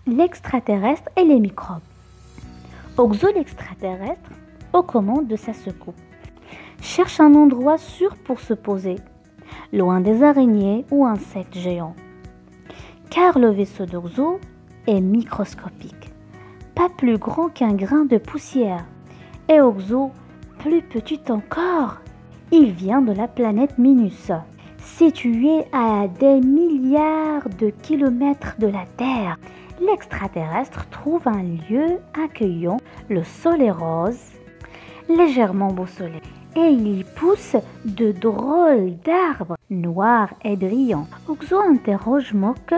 l'extraterrestre et les microbes. Oxo l'extraterrestre, aux commandes de sa soucoupe, cherche un endroit sûr pour se poser, loin des araignées ou insectes géants. Car le vaisseau d'Oxo est microscopique, pas plus grand qu'un grain de poussière, et Oxo plus petit encore. Il vient de la planète Minus, située à des milliards de kilomètres de la Terre. L'extraterrestre trouve un lieu accueillant, le sol est rose, légèrement boussolé, et il y pousse de drôles d'arbres noirs et brillants. Oxo interroge Mok,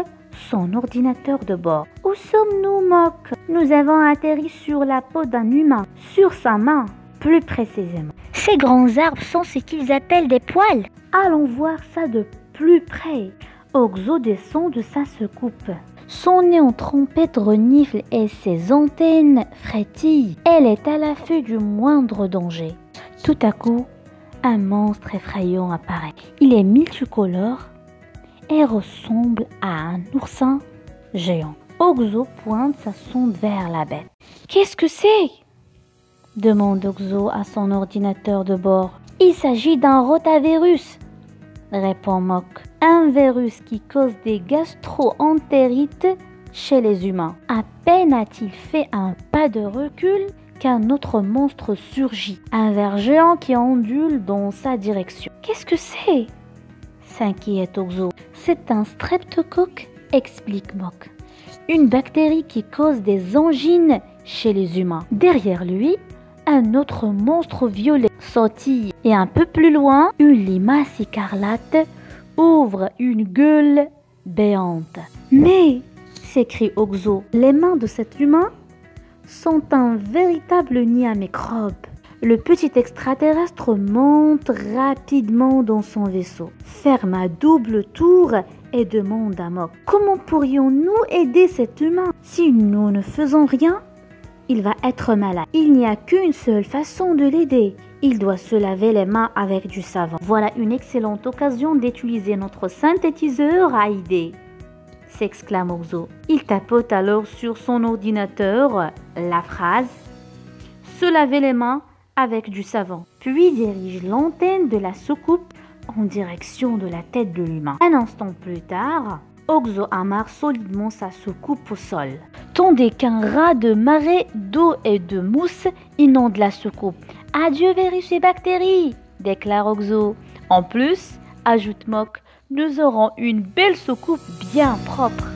son ordinateur de bord. « Où sommes-nous, Mok ? Nous avons atterri sur la peau d'un humain, sur sa main, plus précisément. » Ces grands arbres sont ce qu'ils appellent des poils. Allons voir ça de plus près. Oxo descend de sa soucoupe. Son nez en trompette renifle et ses antennes frétillent. Elle est à l'affût du moindre danger. Tout à coup, un monstre effrayant apparaît. Il est multicolore et ressemble à un oursin géant. Oxo pointe sa sonde vers la bête. « Qu'est-ce que c'est ?» demande Oxo à son ordinateur de bord. « Il s'agit d'un rotavirus », répond Mok. « Un virus qui cause des gastro-entérites chez les humains. » À peine a-t-il fait un pas de recul qu'un autre monstre surgit. Un ver géant qui ondule dans sa direction. « Qu'est-ce que c'est ?» s'inquiète Oxo. « C'est un streptocoque », explique Mok. « Une bactérie qui cause des angines chez les humains. » Derrière lui, un autre monstre violet sautille et un peu plus loin, une limace écarlate ouvre une gueule béante. « Mais !» s'écrie Oxo, « les mains de cet humain sont un véritable nid à microbes. » Le petit extraterrestre monte rapidement dans son vaisseau, ferme à double tour et demande à Mok: « Comment pourrions-nous aider cet humain? Si nous ne faisons rien, il va être malade. Il n'y a qu'une seule façon de l'aider. Il doit se laver les mains avec du savon. » Voilà une excellente occasion d'utiliser notre synthétiseur à idées, s'exclame Oxo. Il tapote alors sur son ordinateur la phrase « Se laver les mains avec du savon », puis dirige l'antenne de la soucoupe en direction de la tête de l'humain. Un instant plus tard, Oxo amarre solidement sa soucoupe au sol, tandis qu'un raz de marée d'eau et de mousse inonde la soucoupe. « Adieu virus et bactéries !» déclare Oxo. « En plus, ajoute Mok, nous aurons une belle soucoupe bien propre. »